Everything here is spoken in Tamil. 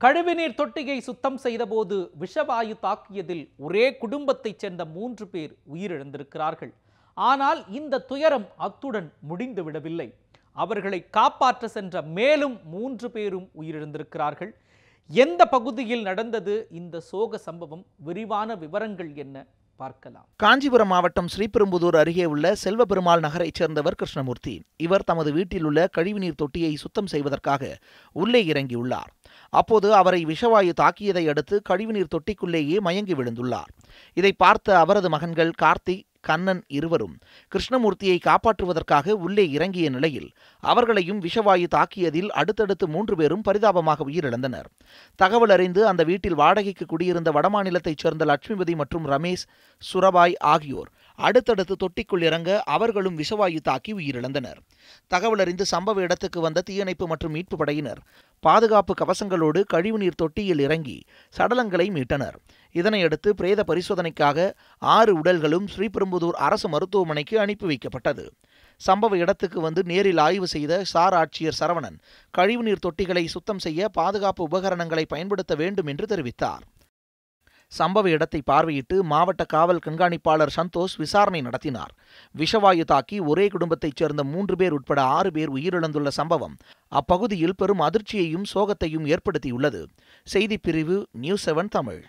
கழிவுநீர் தொட்டியை சுத்தம் செய்தபோது விஷவாயு தாக்கியதில் ஒரே குடும்பத்தைச் சேர்ந்த 3 பேர் உயிரிழந்திருக்கிறார்கள். ஆனால் இந்த துயரம் அத்துடன் முடிந்து விடவில்லை. அவர்களை காப்பாற்ற சென்ற மேலும் 3 பேரும் உயிரிழந்திருக்கிறார்கள். எந்த பகுதியில் நடந்தது இந்த சோக சம்பவம்? விரிவான விவரங்கள் என்ன பார்க்கலாம். காஞ்சிபுரம் மாவட்டம் ஸ்ரீபெரும்புதூர் அருகே உள்ள செல்வபெருமாள் நகரைச் சேர்ந்தவர் கிருஷ்ணமூர்த்தி. இவர் தமது வீட்டில் உள்ள கழிவுநீர் தொட்டியை சுத்தம் செய்வதற்காக உள்ளே இறங்கியுள்ளார். அப்போது அவரை விஷவாயு தாக்கியதை அடுத்து கழிவுநீர் தொட்டிக்குள்ளேயே மயங்கி விழுந்துள்ளார். இதை பார்த்த அவரது மகன்கள் கார்த்திக், கண்ணன் இருவரும் கிருஷ்ணமூர்த்தியை காப்பாற்றுவதற்காக உள்ளே இறங்கிய நிலையில் அவர்களையும் விஷவாயு தாக்கியதில் அடுத்தடுத்து 3 பேரும் பரிதாபமாக உயிரிழந்தனர். தகவல் அறிந்து அந்த வீட்டில் வாடகைக்கு குடியிருந்த வடமாநிலத்தைச் சேர்ந்த லட்சுமிபதி மற்றும் ரமேஷ், சுரபாய் ஆகியோர் அடுத்தடுத்து தொட்டிக்குள் இறங்க அவர்களும் விஷவாயு தாக்கி உயிரிழந்தனர். தகவல் அறிந்து சம்பவ இடத்துக்கு வந்த தீயணைப்பு மற்றும் மீட்பு படையினர் பாதுகாப்பு கவசங்களோடு கழிவுநீர் தொட்டியில் இறங்கி சடலங்களை மீட்டனர். இதனையடுத்து பிரேத பரிசோதனைக்காக 6 உடல்களும் ஸ்ரீபெரும்புதூர் அரசு மருத்துவமனைக்கு அனுப்பி வைக்கப்பட்டது. சம்பவ இடத்துக்கு வந்து நேரில் ஆய்வு செய்த சார் ஆட்சியர் சரவணன் கழிவுநீர் தொட்டிகளை சுத்தம் செய்ய பாதுகாப்பு உபகரணங்களை பயன்படுத்த வேண்டும் என்று தெரிவித்தார். சம்பவ இடத்தை பார்வையிட்டு மாவட்ட காவல் கண்காணிப்பாளர் சந்தோஷ் விசாரணை நடத்தினார். விஷவாயு தாக்கி ஒரே குடும்பத்தைச் சேர்ந்த 3 பேர் உட்பட 6 பேர் உயிரிழந்துள்ள சம்பவம் அப்பகுதியில் பெரும் அதிர்ச்சியையும் சோகத்தையும் ஏற்படுத்தியுள்ளது. செய்திப்பிரிவு, நியூஸ் 7 தமிழ்.